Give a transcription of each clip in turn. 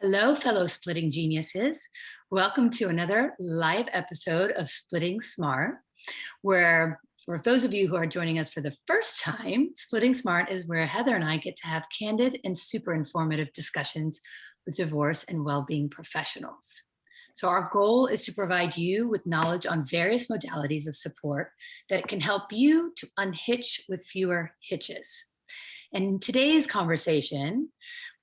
Hello, fellow splitting geniuses. Welcome to another live episode of Splitting Smart, where for those of you who are joining us for the first time, Splitting Smart is where Heather and I get to have candid and super informative discussions with divorce and well-being professionals. So our goal is to provide you with knowledge on various modalities of support that can help you to unhitch with fewer hitches. And in today's conversation,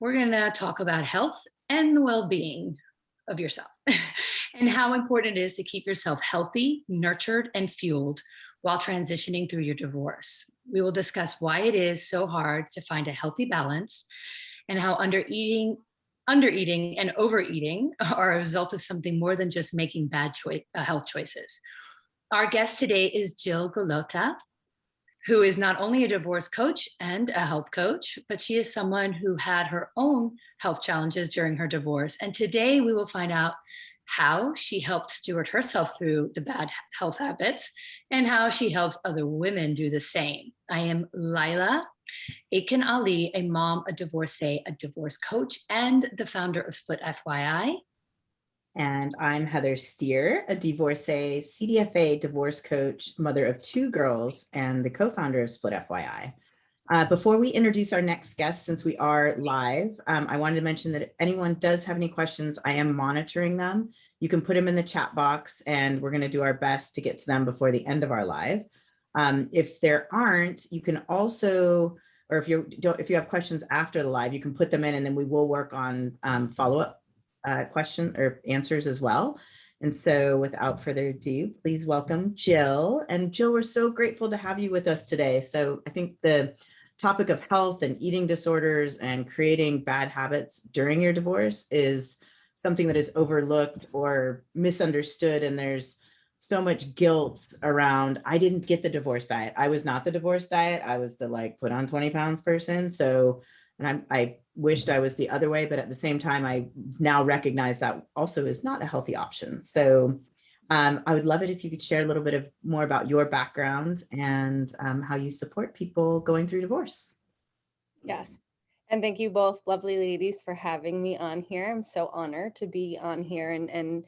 we're going to talk about health and the well-being of yourself and how important it is to keep yourself healthy, nurtured, and fueled while transitioning through your divorce. We will discuss why it is so hard to find a healthy balance and how undereating and overeating are a result of something more than just making bad health choices. Our guest today is Jill Gulotta, who is not only a divorce coach and a health coach, but she is someone who had her own health challenges during her divorce. And today we will find out how she helped steward herself through the bad health habits and how she helps other women do the same. I am Lila Aiken Ali, a mom, a divorcee, a divorce coach, and the founder of Split FYI. And I'm Heather Steer, a divorcee, CDFA divorce coach, mother of 2 girls, and the co-founder of Split FYI. Before we introduce our next guest, since we are live, I wanted to mention that if anyone does have any questions, I am monitoring them. You can put them in the chat box, and we're going to do our best to get to them before the end of our live. If there aren't, you can also, or if you have questions after the live, you can put them in, and then we will work on follow-up question or answers as well. And so without further ado, please welcome Jill. And Jill, we're so grateful to have you with us today. So I think the topic of health and eating disorders and creating bad habits during your divorce is something that is overlooked or misunderstood. And there's so much guilt around, I didn't get the divorce diet. I was not the divorce diet. I was the put on 20 pounds person. So, and I wished I was the other way, but at the same time, I now recognize that also is not a healthy option. So I would love it if you could share a little bit more about your background and how you support people going through divorce. Yes. And thank you both lovely ladies for having me on here. I'm so honored to be on here and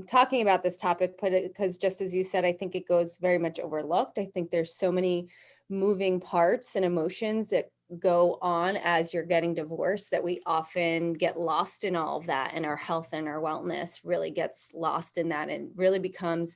talking about this topic, because just as you said, I think it goes very much overlooked. I think there's so many moving parts and emotions that go on as you're getting divorced that we often get lost in all of that, and our health and our wellness really gets lost in that and really becomes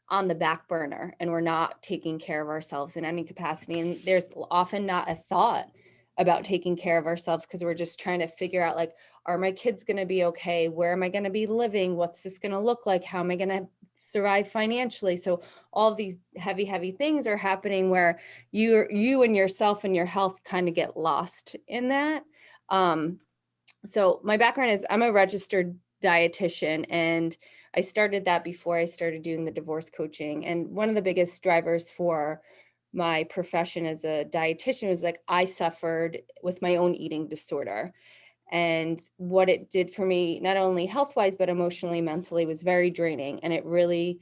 on the back burner, and we're not taking care of ourselves in any capacity. And there's often not a thought about taking care of ourselves because we're just trying to figure out, are my kids going to be okay? Where am I going to be living? What's this going to look like? How am I going to survive financially? So all these heavy things are happening where you and yourself and your health kind of get lost in that. So my background is I'm a registered dietitian, and I started that before I started doing the divorce coaching. And one of the biggest drivers for my profession as a dietitian was I suffered with my own eating disorder. And what it did for me, not only health-wise, but emotionally, mentally, was very draining. And it really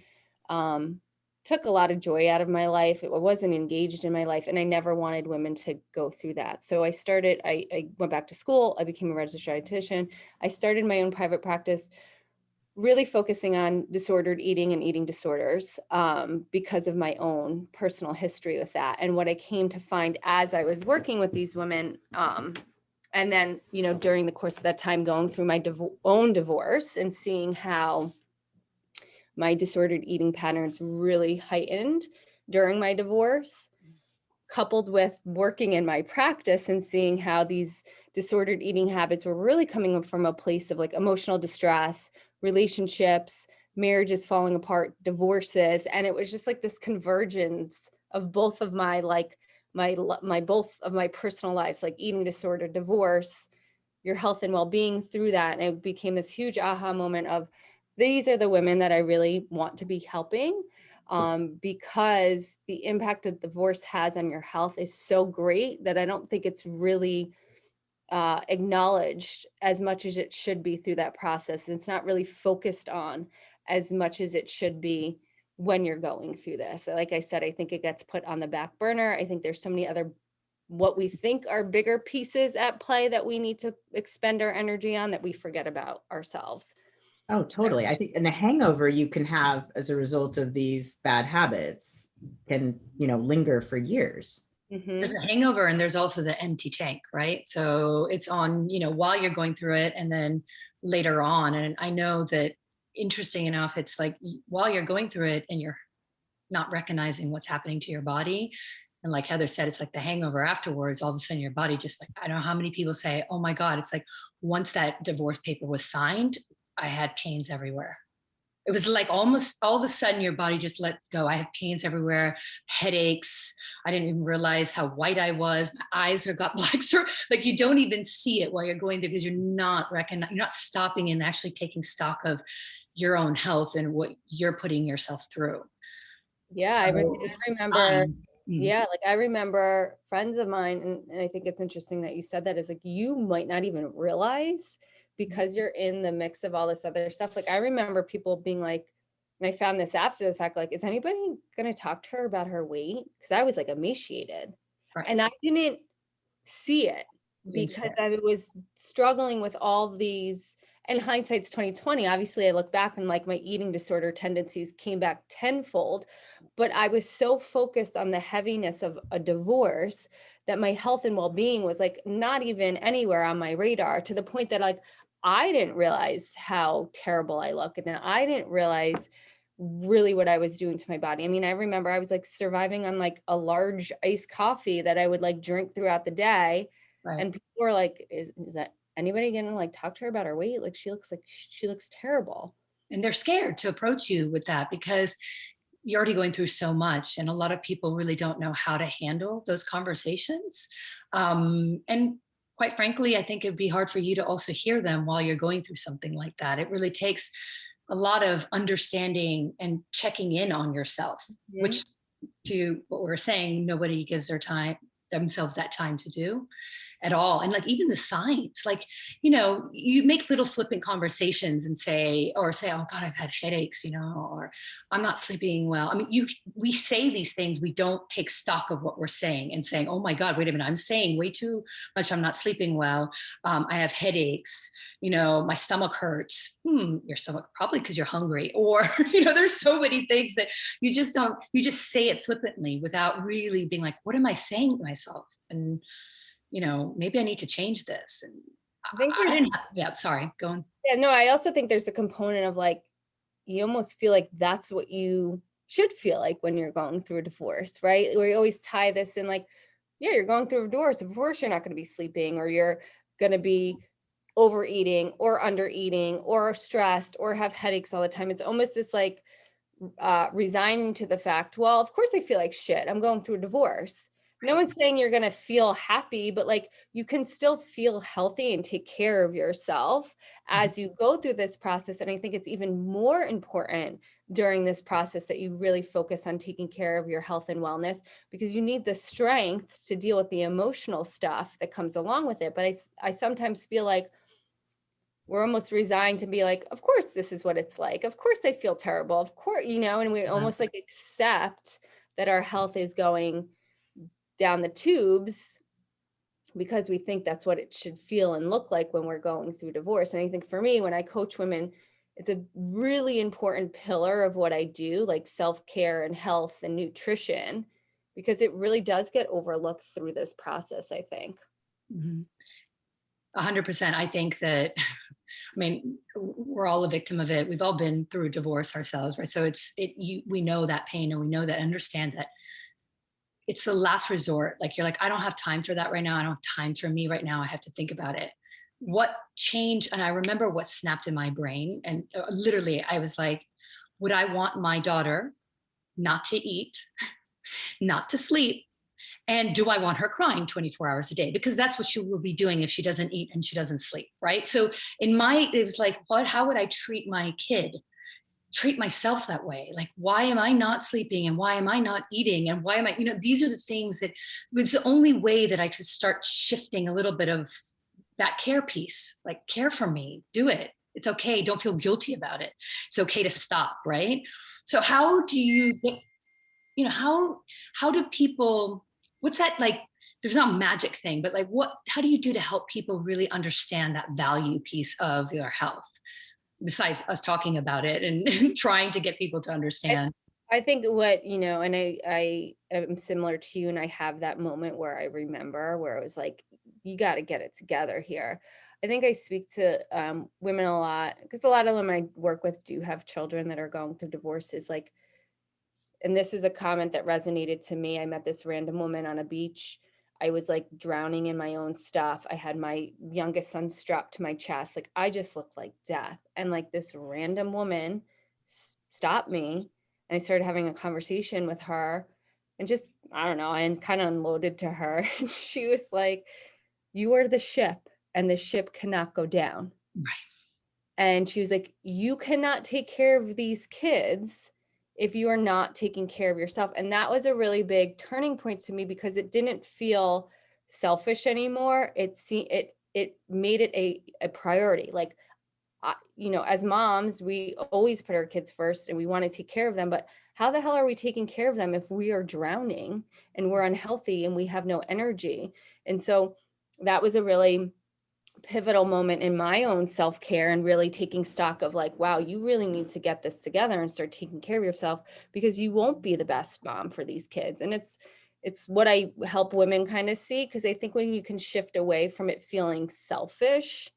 took a lot of joy out of my life. It wasn't engaged in my life. And I never wanted women to go through that. So I went back to school. I became a registered dietitian. I started my own private practice, really focusing on disordered eating and eating disorders because of my own personal history with that. And what I came to find as I was working with these women, and then, during the course of that time, going through my own divorce and seeing how my disordered eating patterns really heightened during my divorce, coupled with working in my practice and seeing how these disordered eating habits were really coming from a place of emotional distress, relationships, marriages falling apart, divorces. And it was just this convergence of both of my both of my personal lives, eating disorder, divorce, your health and well-being through that. And it became this huge aha moment of, these are the women that I really want to be helping, because the impact that divorce has on your health is so great that I don't think it's really acknowledged as much as it should be through that process. It's not really focused on as much as it should be when you're going through this. Like I said, I think it gets put on the back burner. I think there's so many other what we think are bigger pieces at play that we need to expend our energy on, that we forget about ourselves. Oh, totally. I think in the hangover you can have as a result of these bad habits can, linger for years. There's Mm-hmm. a hangover and there's also the empty tank, right? So it's on, while you're going through it and then later on. And I know that, interesting enough, it's like while you're going through it and you're not recognizing what's happening to your body. And like Heather said, it's like the hangover afterwards, all of a sudden your body just like, I don't know how many people say, oh my God, it's like once that divorce paper was signed, I had pains everywhere. It was like almost all of a sudden your body just lets go. I have pains everywhere, headaches. I didn't even realize how white I was. My eyes got black. So like you don't even see it while you're going through because you're not stopping and actually taking stock of your own health and what you're putting yourself through. Yeah, So I it's a remember. sign. Mm. Yeah, like I remember friends of mine, and I think it's interesting that you said that, is like you might not even realize because you're in the mix of all this other stuff. Like I remember people being like, and I found this after the fact, like, is anybody going to talk to her about her weight? Because I was like emaciated Right. and I didn't see it because I was struggling with all these. And hindsight's 2020. Obviously, I look back and like my eating disorder tendencies came back tenfold, but I was so focused on the heaviness of a divorce that my health and well-being was like not even anywhere on my radar, to the point that like I didn't realize how terrible I look, and then I didn't realize really what I was doing to my body. I mean, I remember I was like surviving on like a large iced coffee that I would like drink throughout the day. Right. And people were like, is that anybody gonna like talk to her about her weight? Like she looks terrible. And they're scared to approach you with that because you're already going through so much. And a lot of people really don't know how to handle those conversations. And quite frankly, I think it'd be hard for you to also hear them while you're going through something like that. It really takes a lot of understanding and checking in on yourself, which, to what we're saying, nobody gives themselves that time to do at all. And like even the signs, like, you make little flippant conversations and say, oh God, I've had headaches, or I'm not sleeping well. I mean, we say these things, we don't take stock of what we're saying and saying, oh my God, wait a minute, I'm saying way too much. I'm not sleeping well. I have headaches, my stomach hurts. Your stomach, probably because you're hungry, or, there's so many things that you just say it flippantly without really being like, what am I saying to myself? And maybe I need to change this. And I think sorry, go on. yeah, no, I also think there's a component of like, you almost feel like that's what you should feel like when you're going through a divorce, right? We always tie this in like, yeah, you're going through a divorce. Of course, you're not going to be sleeping, or you're going to be overeating or undereating or stressed or have headaches all the time. It's almost this like resigning to the fact, well, of course I feel like shit. I'm going through a divorce. No one's saying you're going to feel happy, but like you can still feel healthy and take care of yourself as you go through this process. And I think it's even more important during this process that you really focus on taking care of your health and wellness, because you need the strength to deal with the emotional stuff that comes along with it. But I sometimes feel like we're almost resigned to be like, of course, this is what it's like. Of course, I feel terrible. Of course, and we almost like accept that our health is going down the tubes because we think that's what it should feel and look like when we're going through divorce. And I think for me, when I coach women, it's a really important pillar of what I do, like self-care and health and nutrition, because it really does get overlooked through this process, I think. 100%. I think that, I mean, we're all a victim of it. We've all been through divorce ourselves, right? So we know that pain, and we know that, understand that it's the last resort. Like, you're like, I don't have time for that right now. I don't have time for me right now. I have to think about it. What changed? And I remember what snapped in my brain. And literally, I was like, would I want my daughter not to eat, not to sleep? And do I want her crying 24 hours a day? Because that's what she will be doing if she doesn't eat and she doesn't sleep, right? So it was like, how would I treat my kid? Treat myself that way? Like, why am I not sleeping? And why am I not eating? And why am I, these are the things that, it's the only way that I could start shifting a little bit of that care piece. Like, care for me, do it. It's okay. Don't feel guilty about it. It's okay to stop, right? So how do you get, how do people, what's that, like there's not a magic thing, but like how do you do to help people really understand that value piece of their health, besides us talking about it and trying to get people to understand? I think what, and I am similar to you, and I have that moment where I remember where it was like, you got to get it together here. I think I speak to women a lot because a lot of them I work with do have children that are going through divorces. Like, and this is a comment that resonated to me. I met this random woman on a beach. I was like drowning in my own stuff. I had my youngest son strapped to my chest. Like I just looked like death. And like this random woman stopped me, and I started having a conversation with her, and just, I don't know, and kind of unloaded to her. And she was like, you are the ship and the ship cannot go down. Right. And she was like, you cannot take care of these kids if you are not taking care of yourself. And that was a really big turning point to me because it didn't feel selfish anymore. It made it a priority. Like, as moms, we always put our kids first and we want to take care of them. But how the hell are we taking care of them if we are drowning and we're unhealthy and we have no energy? And so that was a really pivotal moment in my own self-care and really taking stock of like, wow, you really need to get this together and start taking care of yourself, because you won't be the best mom for these kids. And it's what I help women kind of see, because I think when you can shift away from it feeling selfish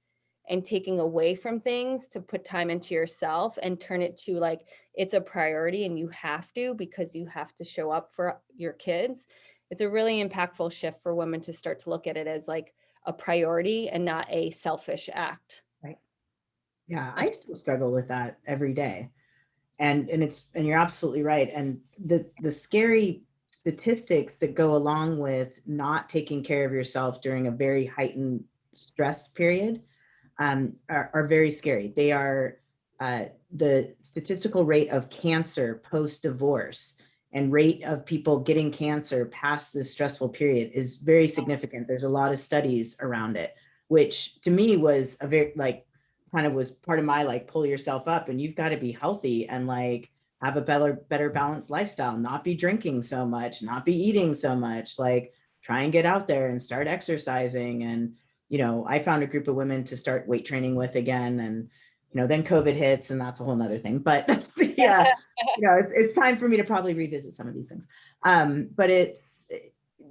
and taking away from things to put time into yourself and turn it to like, it's a priority and you have to, because you have to show up for your kids. It's a really impactful shift for women to start to look at it as like a priority and not a selfish act. Right. Yeah, I still struggle with that every day. And you're absolutely right. And the scary statistics that go along with not taking care of yourself during a very heightened stress period are very scary. They are the statistical rate of cancer post-divorce and rate of people getting cancer past this stressful period is very significant. There's a lot of studies around it, which to me was a very kind of was part of my like, pull yourself up and you've got to be healthy and like have a better balanced lifestyle, not be drinking so much, not be eating so much, like try and get out there and start exercising. And I found a group of women to start weight training with again. And, then COVID hits and that's a whole nother thing. But yeah, it's time for me to probably revisit some of these things. But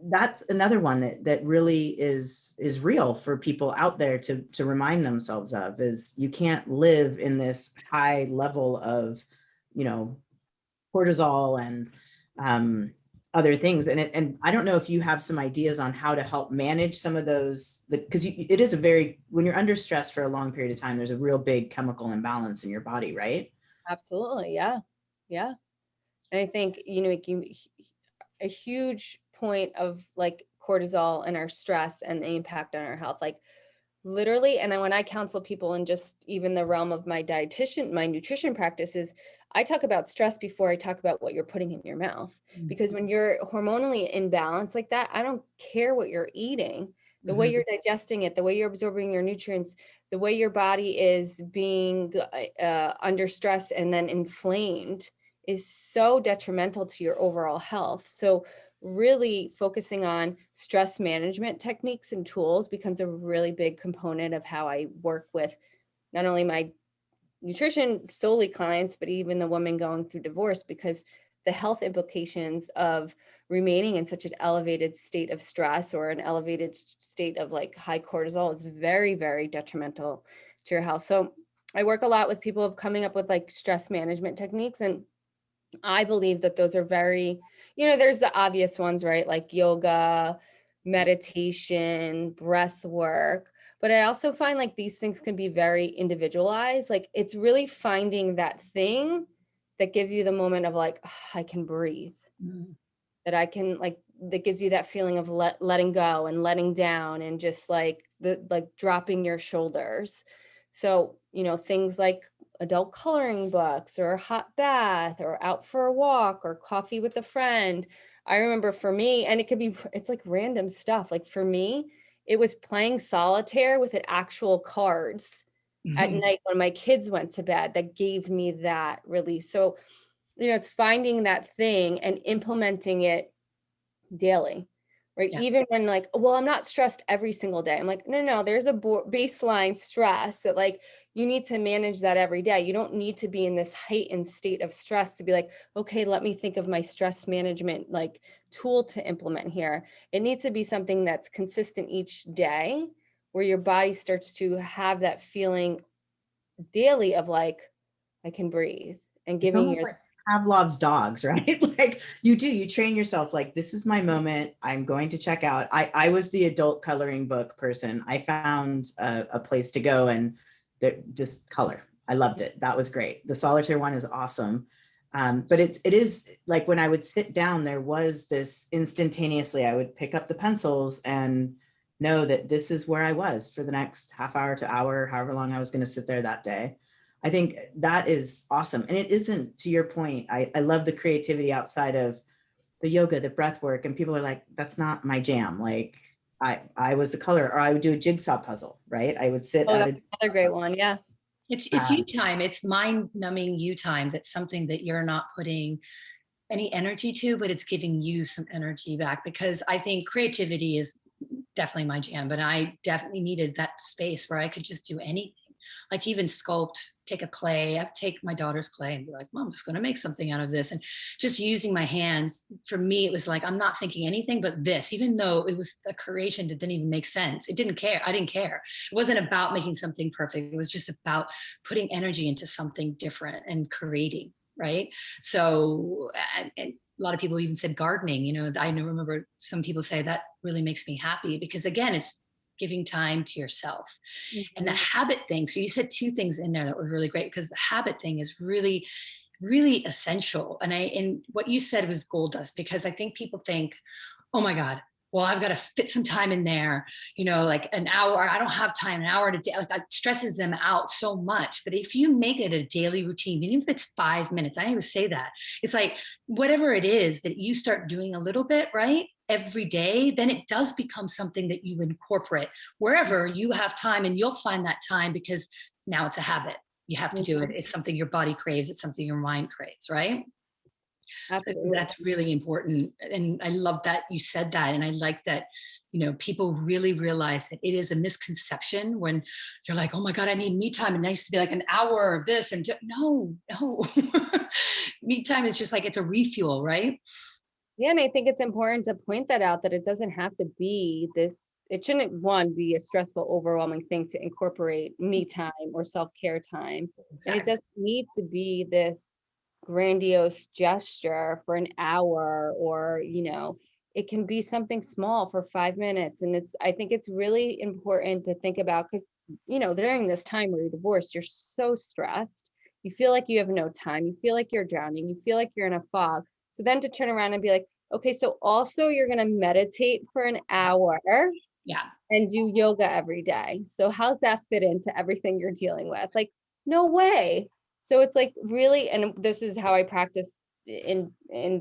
that's another one that really is real for people out there to remind themselves of, is you can't live in this high level of, cortisol and other things. And I don't know if you have some ideas on how to help manage some of those, because it is when you're under stress for a long period of time, there's a real big chemical imbalance in your body, right? Absolutely. Yeah. Yeah. And I think, a huge point of like cortisol and our stress and the impact on our health, like literally. And then when I counsel people in just even the realm of my nutrition practices, I talk about stress before I talk about what you're putting in your mouth. Because when you're hormonally imbalanced like that, I don't care what you're eating, the way you're digesting it, the way you're absorbing your nutrients, the way your body is being under stress and then inflamed is so detrimental to your overall health. So really focusing on stress management techniques and tools becomes a really big component of how I work with not only my nutrition solely clients, but even the women going through divorce, because the health implications of remaining in such an elevated state of stress or an elevated state of like high cortisol is very, very detrimental to your health. So I work a lot with people of coming up with like stress management techniques. And I believe that those are very, there's the obvious ones, right? Like yoga, meditation, breath work. But I also find like these things can be very individualized. Like it's really finding that thing that gives you the moment of like, "Oh, I can breathe, that I can like, that gives you that feeling of letting go and letting down and just like dropping your shoulders." So, things like adult coloring books or a hot bath or out for a walk or coffee with a friend. I remember for me, and it's like random stuff. Like for me, it was playing solitaire with actual cards at night when my kids went to bed that gave me that release. So, it's finding that thing and implementing it daily. right? Yeah. Even when like, well, I'm not stressed every single day. I'm like, no, there's a baseline stress that like you need to manage that every day. You don't need to be in this heightened state of stress to be like, okay, let me think of my stress management like tool to implement here. It needs to be something that's consistent each day where your body starts to have that feeling daily of like, I can breathe and It's giving almost your like Pavlov's dogs, right? Like you train yourself like, this is my moment. I'm going to check out. I was the adult coloring book person. I found a place to go and just color. I loved it. That was great. The solitaire one is awesome. But it is like when I would sit down, there was this instantaneously, I would pick up the pencils and know that this is where I was for the next half hour to hour, however long I was going to sit there that day. I think that is awesome. And it isn't, to your point, I love the creativity outside of the yoga, the breath work. And people are like, that's not my jam. Like I was the color, or I would do a jigsaw puzzle, right? I would sit oh, at that's another great one. Yeah. It's you time. It's mind numbing you time. That's something that you're not putting any energy to, but it's giving you some energy back, because I think creativity is definitely my jam, but I definitely needed that space where I could just do anything. Like even sculpt, take a clay, I take my daughter's clay and be like, Mom, I'm just going to make something out of this. And just using my hands, for me, it was like, I'm not thinking anything but this, even though it was a creation that didn't even make sense. It didn't care. I didn't care. It wasn't about making something perfect. It was just about putting energy into something different and creating. Right. So, and a lot of people even said gardening. I remember some people say that really makes me happy, because again, it's giving time to yourself. And the Mhm. habit thing. So you said two things in there that were really great, because the habit thing is really, really essential. And what you said was gold dust, because I think people think, oh my God, well, I've got to fit some time in there, like an hour. I don't have time, an hour to day. Like that stresses them out so much. But if you make it a daily routine, even if it's 5 minutes, I always say that it's like whatever it is that you start doing a little bit, right? Every day, then it does become something that you incorporate wherever you have time, and you'll find that time, because now it's a habit. You have to do it. Mhm. It's something your body craves. It's something your mind craves, right? Absolutely. That's really important. And I love that you said that. And I like that, people really realize that it is a misconception when you're like, oh my God, I need me time. And it needs to be like an hour of this. And no. Me time is just like, it's a refuel, right? Yeah, and I think it's important to point that out, that it doesn't have to be this, it shouldn't one be a stressful, overwhelming thing to incorporate me time or self-care time. And it Exactly. doesn't need to be this grandiose gesture for an hour, or, it can be something small for 5 minutes. And I think it's really important to think about, because, during this time where you're divorced, you're so stressed. You feel like you have no time. You feel like you're drowning. You feel like you're in a fog. So then to turn around and be like, okay, so also you're going to meditate for an hour Yeah. and do yoga every day. So how's that fit into everything you're dealing with? Like, no way. So it's like really, and this is how I practice in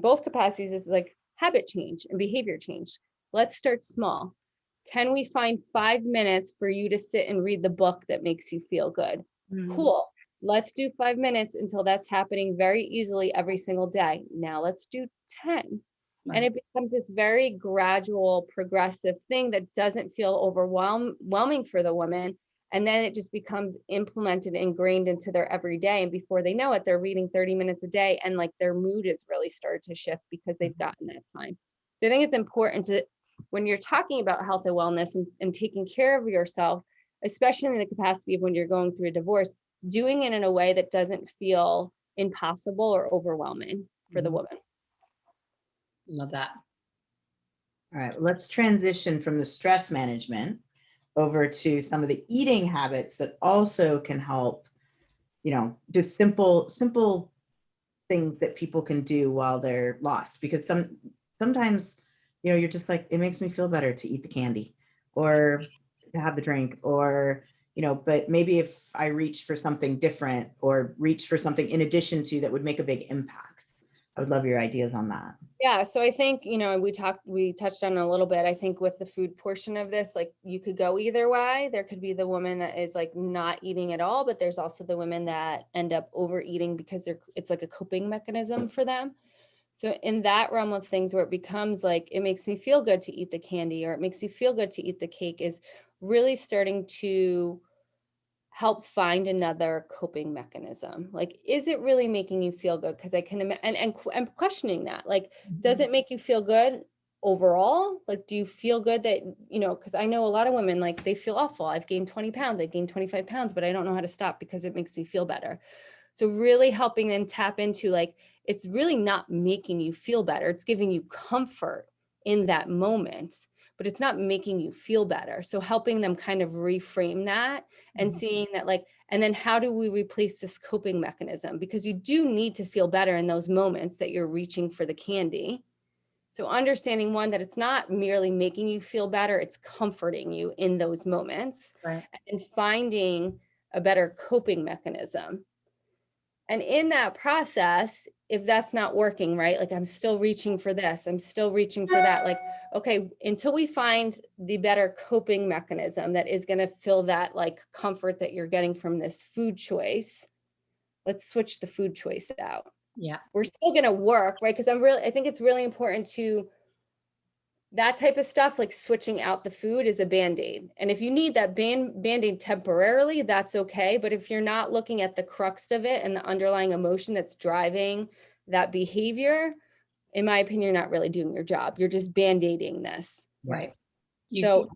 both capacities, is like habit change and behavior change. Let's start small. Can we find 5 minutes for you to sit and read the book that makes you feel good? Mm, Cool. Let's do 5 minutes until that's happening very easily every single day. Now let's do 10. And right. it becomes this very gradual, progressive thing that doesn't feel overwhelming for the woman. And then it just becomes implemented, ingrained into their everyday. And before they know it, they're reading 30 minutes a day, and like their mood has really started to shift because they've gotten that time. So I think it's important to, when you're talking about health and wellness and taking care of yourself, especially in the capacity of when you're going through a divorce, doing it in a way that doesn't feel impossible or overwhelming for the Mhm. woman. Love that. All right, let's transition from the stress management over to some of the eating habits that also can help, just simple things that people can do while they're lost. Because sometimes, you're just like, it makes me feel better to eat the candy or to have the drink, or, but maybe if I reach for something different or reach for something in addition to that would make a big impact. I would love your ideas on that. Yeah, so I think, we touched on it a little bit. I think with the food portion of this, like you could go either way. There could be the woman that is like not eating at all, but there's also the women that end up overeating because it's like a coping mechanism for them. So in that realm of things where it becomes like, it makes me feel good to eat the candy, or it makes me feel good to eat the cake, is really starting to help find another coping mechanism. Like, is it really making you feel good? Because I can imagine, and I'm questioning that. Like, does it make you feel good overall? Like, do you feel good that, because I know a lot of women, like, they feel awful. I've gained 20 pounds, I gained 25 pounds, but I don't know how to stop because it makes me feel better. So really helping them tap into, like, it's really not making you feel better. It's giving you comfort in that moment, but it's not making you feel better. So helping them kind of reframe that and seeing that, like, and then how do we replace this coping mechanism? Because you do need to feel better in those moments that you're reaching for the candy. So understanding, one, that it's not merely making you feel better, it's comforting you in those moments, Right. and finding a better coping mechanism. And in that process, if that's not working, right? Like, I'm still reaching for this, I'm still reaching for that. Like, okay, until we find the better coping mechanism that is going to fill that, like, comfort that you're getting from this food choice, let's switch the food choice out. Yeah. We're still going to work, right? Because I think it's really important to, that type of stuff, like switching out the food, is a band-aid. And if you need that band-aid temporarily, that's okay. But if you're not looking at the crux of it and the underlying emotion that's driving that behavior, in my opinion, you're not really doing your job. You're just band-aiding this. Right. So,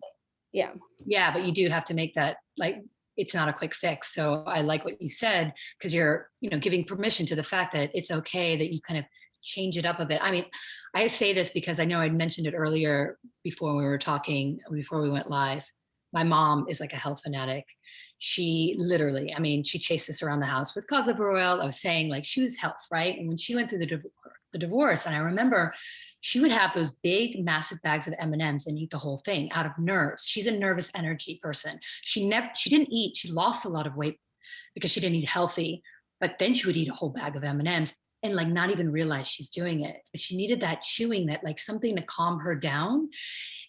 yeah. Yeah, but you do have to make that, like, it's not a quick fix. So I like what you said, because you're, giving permission to the fact that it's okay that you kind of change it up a bit. I mean, I say this because I know I'd mentioned it earlier before we were talking, before we wwent live. My mom is like a health fanatic. She literally, I mean, she chased us around the house with cod liver oil. I was saying, like, she was health, right? And when she went through the divorce, and I remember she would have those big, massive bags of M&Ms and eat the whole thing out of nerves. She's a nervous energy person. She didn't eat. She lost a lot of weight because she didn't eat healthy, but then she would eat a whole bag of M&Ms and, like, not even realize she's doing it. But she needed that chewing, that, like, something to calm her down.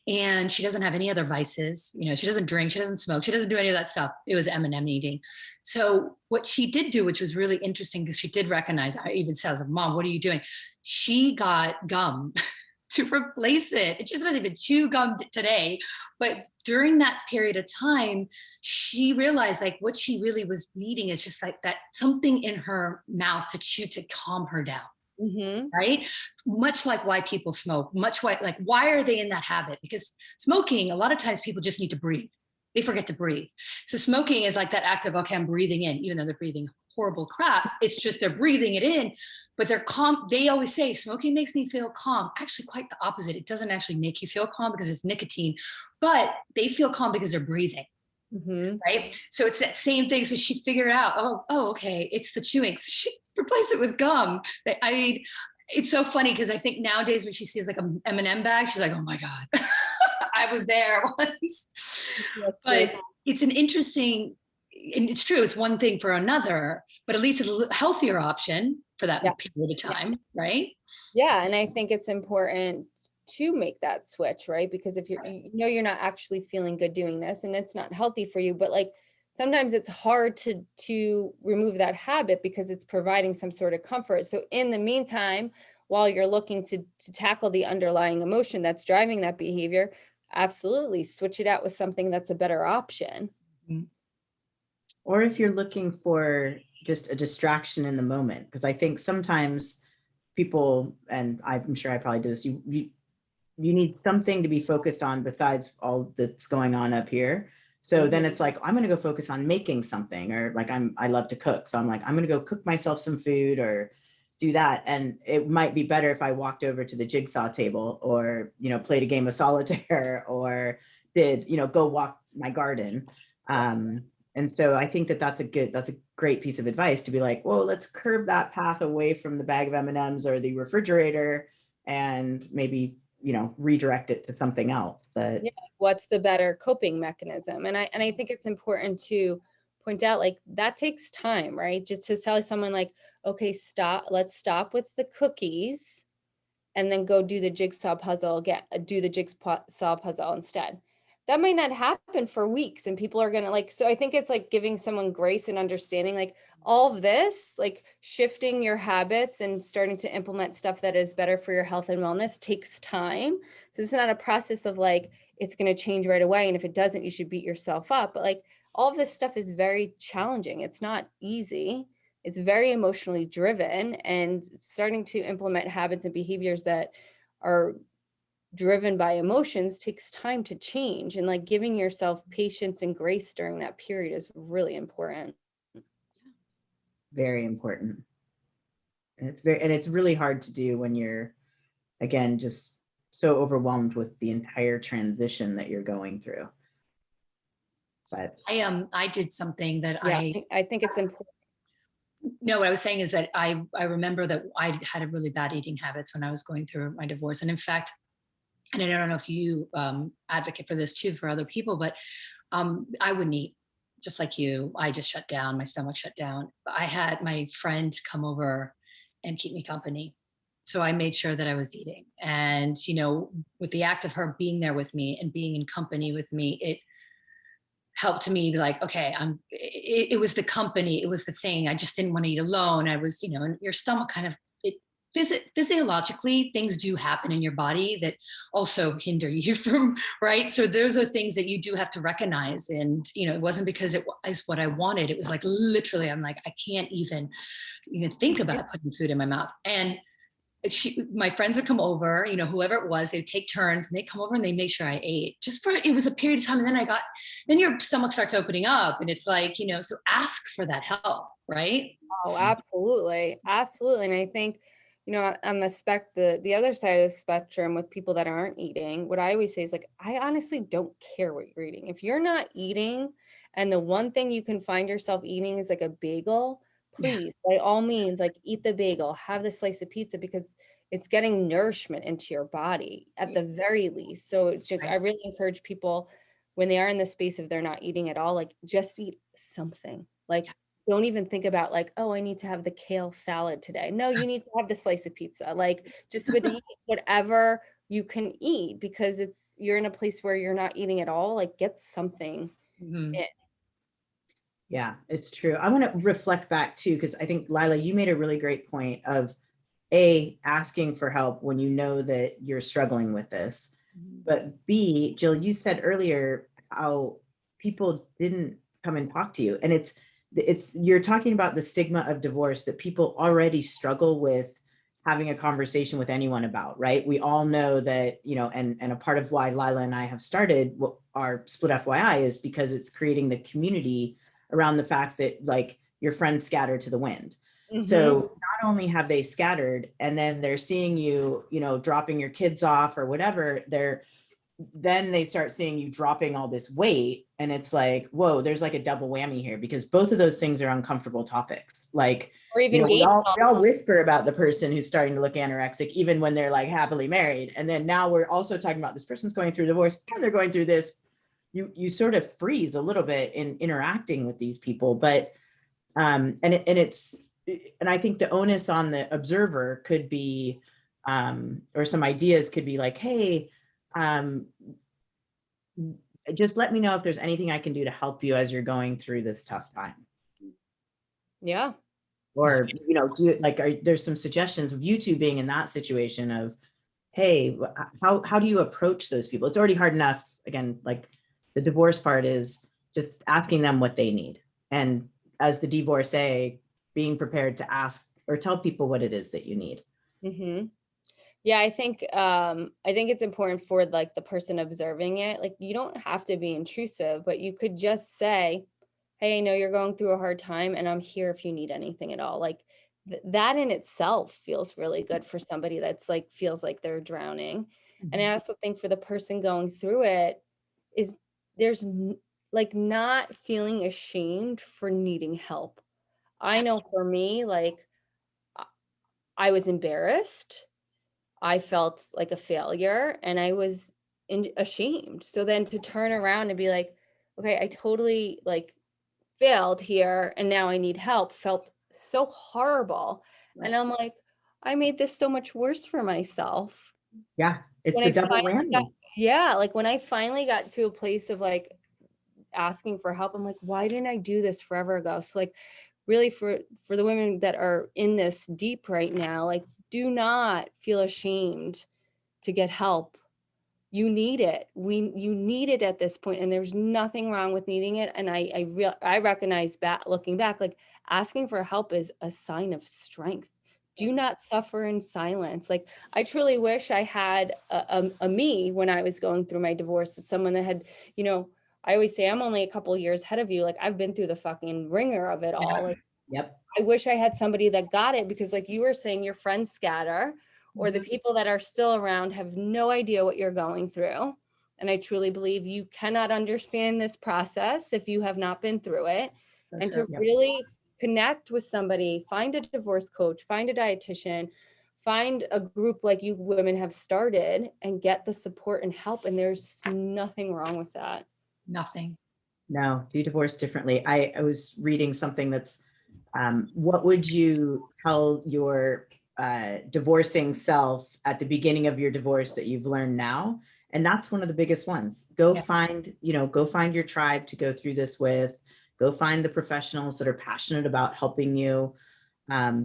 And she doesn't have any other vices. She doesn't drink, she doesn't smoke, she doesn't do any of that stuff. It was M&M eating. So what she did do, which was really interesting, because she did recognize, I even said, Mom, what are you doing? She got gum to replace it. It just doesn't even chew gum today. But during that period of time, she realized, like, what she really was needing is just like that, something in her mouth to chew to calm her down. Mm-hmm. Right? Much like why people smoke, why are they in that habit? Because smoking, a lot of times people just need to breathe. They forget to breathe. So smoking is like that act of, okay, I'm breathing in, even though they're breathing horrible crap. It's just they're breathing it in, but they're calm. They always say smoking makes me feel calm. Actually, quite the opposite. It doesn't actually make you feel calm because it's nicotine, but they feel calm because they're breathing. Mm-hmm. Right. So it's that same thing. So she figured out, okay, it's the chewing. So she replaced it with gum. I mean, it's so funny because I think nowadays when she sees like an M&M bag, she's like, oh my God, I was there once. But it's an interesting, and it's true, it's one thing for another, but at least it's a healthier option for that period of time, right? Yeah, and I think it's important to make that switch, right? Because if you're not actually feeling good doing this, and it's not healthy for you, but, like, sometimes it's hard to remove that habit because it's providing some sort of comfort. So in the meantime, while you're looking to tackle the underlying emotion that's driving that behavior, absolutely switch it out with something that's a better option. Mm-hmm. Or if you're looking for just a distraction in the moment, because I think sometimes people, and I'm sure I probably did this, you need something to be focused on besides all that's going on up here. So then it's like, I'm going to go focus on making something, or like I love to cook. So I'm like, I'm going to go cook myself some food or do that. And it might be better if I walked over to the jigsaw table or, played a game of solitaire or did, go walk my garden. And so I think that's a great piece of advice, to be like, well, let's curb that path away from the bag of M&Ms or the refrigerator and maybe, redirect it to something else. But What's the better coping mechanism? And I think it's important to point out, like, that takes time, right? Just to tell someone, like, okay, let's stop with the cookies and then go do the jigsaw puzzle instead. that might not happen for weeks, and people are going to like, so I think it's like giving someone grace and understanding, like all of this, like shifting your habits and starting to implement stuff that is better for your health and wellness takes time. So it's not a process of like, it's going to change right away. And if it doesn't, you should beat yourself up. But like all of this stuff is very challenging. It's not easy. It's very emotionally driven, and starting to implement habits and behaviors that are driven by emotions takes time to change, and like giving yourself patience and grace during that period is really important. Very important. And it's really hard to do when you're, again, just so overwhelmed with the entire transition that you're going through. But I did something that Yeah, I think it's important. no, what I was saying is that I remember that I had a really bad eating habits when I was going through my divorce. And in fact, and I don't know if you advocate for this too for other people, but I wouldn't eat just like you. I just shut down. My stomach shut down. I had my friend come over and keep me company. So I made sure that I was eating. And, you know, with the act of her being there with me and being in company with me, it helped me be like, okay, it was the company, it was the thing. I just didn't want to eat alone. I was, you know, and your stomach kind of, physiologically, things do happen in your body that also hinder you from, right? So those are things that you do have to recognize. And, you know, it wasn't because it was what I wanted. It was like, literally, I'm like, I can't even think about putting food in my mouth. And my friends would come over, you know, whoever it was, they'd take turns and they come over and they make sure I ate just for, it was a period of time. And then your stomach starts opening up and it's like, you know, so ask for that help, right? Oh, absolutely. Absolutely. And I think, you know, on the other side of the spectrum with people that aren't eating, what I always say is like, I honestly don't care what you're eating. If you're not eating and the one thing you can find yourself eating is like a bagel, please, by all means, like eat the bagel, have the slice of pizza, because it's getting nourishment into your body at the very least. So I really encourage people when they are in the space of they're not eating at all, like just eat something. Like don't even think about like, oh, I need to have the kale salad today. No, you need to have the slice of pizza. Like just with eat whatever you can eat, because you're in a place where you're not eating at all. Like get something Mhm. in. yeah, it's true. I want to reflect back too, because I think, Lila, you made a really great point of asking for help when you know that you're struggling with this. But B, Jill, you said earlier how people didn't come and talk to you. And you're talking about the stigma of divorce that people already struggle with having a conversation with anyone about, right? We all know that, you know, and a part of why Lila and I have started what our Split FYI is because it's creating the community around the fact that like your friends scatter to the wind. So not only have they scattered and then they're seeing you, you know, dropping your kids off or whatever, then they start seeing you dropping all this weight. And it's like, whoa, there's like a double whammy here because both of those things are uncomfortable topics. Like, Or you even know, gain we all whisper about the person who's starting to look anorexic, even when they're like happily married. And then now we're also talking about this person's going through divorce and they're going through this. You sort of freeze a little bit in interacting with these people, but and I think the onus on the observer could be, or some ideas could be like, hey, just let me know if there's anything I can do to help you as you're going through this tough time. Yeah. Or, you know, there's some suggestions of you two being in that situation of, hey, how do you approach those people? It's already hard enough. Again, like the divorce part is just asking them what they need. And as the divorcee, being prepared to ask or tell people what it is that you need. Yeah, I think it's important for like the person observing it. Like you don't have to be intrusive, but you could just say, hey, I know you're going through a hard time and I'm here if you need anything at all. Like that in itself feels really good for somebody that's like feels like they're drowning. And I also think for the person going through it is like not feeling ashamed for needing help. I know for me, like I was embarrassed. I felt like a failure and I was ashamed. So then to turn around and be like, okay, I totally like failed here and now I need help felt so horrible. Right. And I'm like, I made this so much worse for myself. Yeah. It's When the I double finally got, whammy. yeah, like when I finally got to a place of like asking for help, I'm like, why didn't I do this forever ago? So like really for the women that are in this deep right now, like do not feel ashamed to get help. You need it. You need it at this point, and there's nothing wrong with needing it. And I recognize back, looking back, like asking for help is a sign of strength. Do not suffer in silence. Like I truly wish I had a me when I was going through my divorce. That someone that had, you know, I always say I'm only a couple years ahead of you. Like I've been through the fucking ringer of it all. Like Yep. I wish I had somebody that got it, because like you were saying, your friends scatter, or the people that are still around have no idea what you're going through. And I truly believe you cannot understand this process if you have not been through it. So And true. to really connect with somebody, find a divorce coach, find a dietitian, find a group like you women have started, and get the support and help. And there's nothing wrong with that. Nothing. No, do divorce differently. I was reading something that's, what would you tell your divorcing self at the beginning of your divorce that you've learned now? And that's one of the biggest ones. Go find your tribe to go through this with. Go find the professionals that are passionate about helping you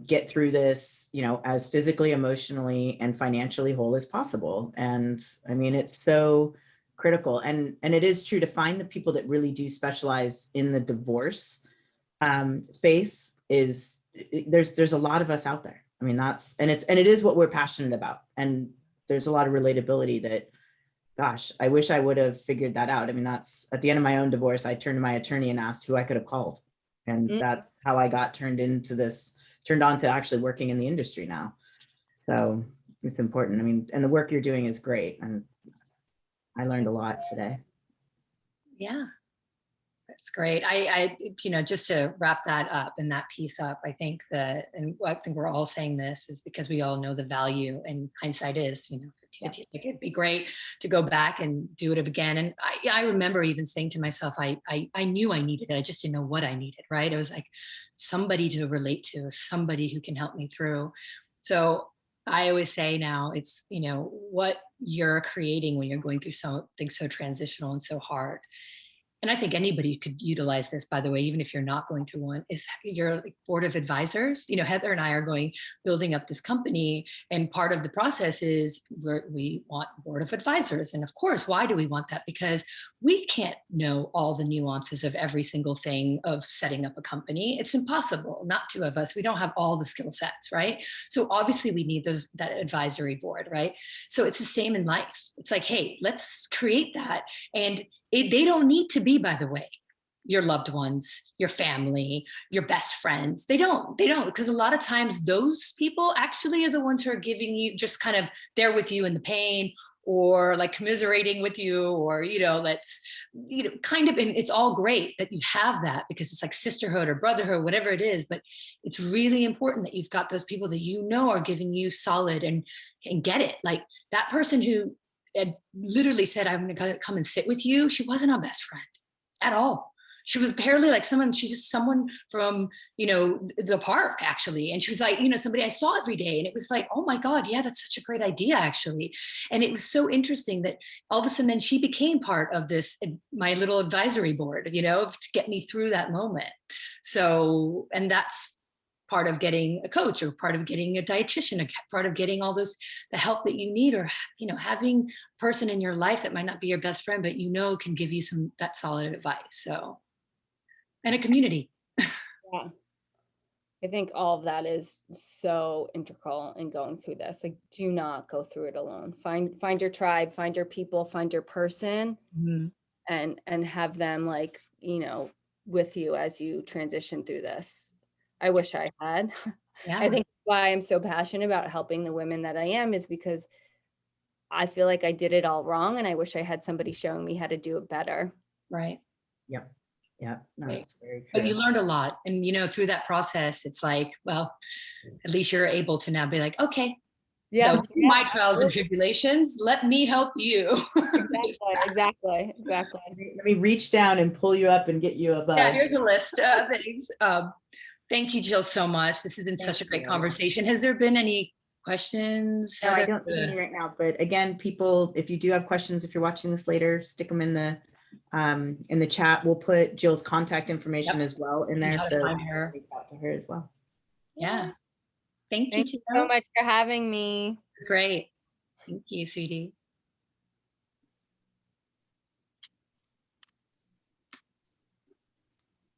get through this, as physically, emotionally, and financially whole as possible. And I mean, it's so critical. And it is true to find the people that really do specialize in the divorce space. There's a lot of us out there. I mean, it is what we're passionate about. And there's a lot of relatability that, gosh, I wish I would have figured that out. I mean, that's at the end of my own divorce, I turned to my attorney and asked who I could have called. And that's how I got turned on to actually working in the industry now. So it's important. I mean, and the work you're doing is great. And I learned a lot today. Yeah. That's great. Just to wrap that up and that piece up, I think we're all saying this is because we all know the value, and hindsight is, 50-50. Like it'd be great to go back and do it again. And I remember even saying to myself, I knew I needed it. I just didn't know what I needed, right? It was like somebody to relate to, somebody who can help me through. So I always say now it's, what you're creating when you're going through something so transitional and so hard. And I think anybody could utilize this, by the way, even if you're not going through one, is your board of advisors. Heather and I are building up this company, and part of the process is we want board of advisors. And of course, why do we want that? Because we can't know all the nuances of every single thing of setting up a company. It's impossible. Not two of us. We don't have all the skill sets, right? So obviously we need that advisory board, right? So it's the same in life. It's like, hey, let's create that. And they don't need to be, by the way, your loved ones, your family, your best friends. They don't, because a lot of times those people actually are the ones who are giving you, just kind of there with you in the pain, or like commiserating with you, or, kind of, and it's all great that you have that, because it's like sisterhood or brotherhood, whatever it is. But it's really important that you've got those people that are giving you solid and get it. Like that person who had literally said, I'm going to come and sit with you. She wasn't our best friend at all. She was barely like she's just someone from, the park actually. And she was like, somebody I saw every day. And it was like, oh my God, yeah, that's such a great idea actually. And it was so interesting that all of a sudden then she became part of this, my little advisory board, to get me through that moment. So, and that's part of getting a coach, or part of getting a dietitian, a part of getting all the help that you need, or having a person in your life that might not be your best friend, but can give you that solid advice. So, and a community. Yeah. I think all of that is so integral in going through this. Like, do not go through it alone. Find your tribe, find your people, find your person, and have them with you as you transition through this. I wish I had. Yeah. I think why I'm so passionate about helping the women that I am is because I feel like I did it all wrong, and I wish I had somebody showing me how to do it better. Right. Yep. Yeah. No, Right. that's very true. But you learned a lot. And, through that process, it's like, well, at least you're able to now be like, okay, so my trials and tribulations, let me help you. Exactly. Let me reach down and pull you up and get you above. Yeah, here's a list. Thanks. Thank you, Jill, so much. This has been such a great conversation. Has there been any questions, No, I Heather? don't see any right now, but again, people, if you do have questions, if you're watching this later, stick them in the chat. We'll put Jill's contact information Yep. as well in And there, how to so find her. reach out to her as well. Yeah. Thank you, Thank you Jill. so much for having me. Great. Thank you, sweetie.